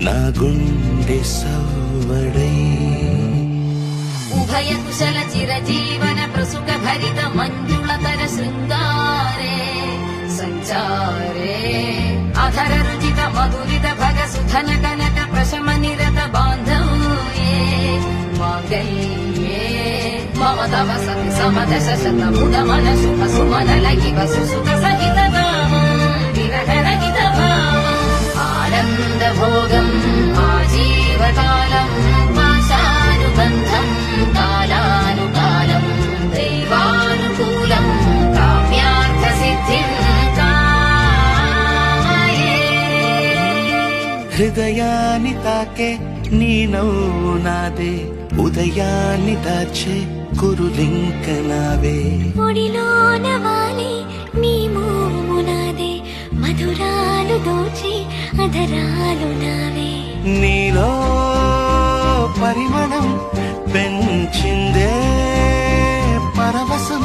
నా గుండె సవ్వడై ఉభయ కుశల చిరజీవన ప్రసుక భరిత మంజుళతర శృంగారే సంచారే అధర రుచిత మధురిత భగ సుధన కనక ప్రశమ నిరత బాంధవ్యే మాంగళ్యే మమ తవ సతి సమదశ శత ముద మన సుఖ సుమన లగివ సుసుఖ సహిత విరహ రహిత ఆనంద భోగం ఆజీవకాలం పాశానుబంధం కాలానుకాలం దైవానుకూలం కామ్యార్థ సిద్ధిం కాయే. హృదయాన్ని తాకే నీ నవ్వు నాదే ఉదయాన్ని దాచే కురులింక నావే ఒడిలోన వాలి నీ మోము నాదే మధురాలు దోచి అధరాలు నావే నీలో పరిమళం పెంచింది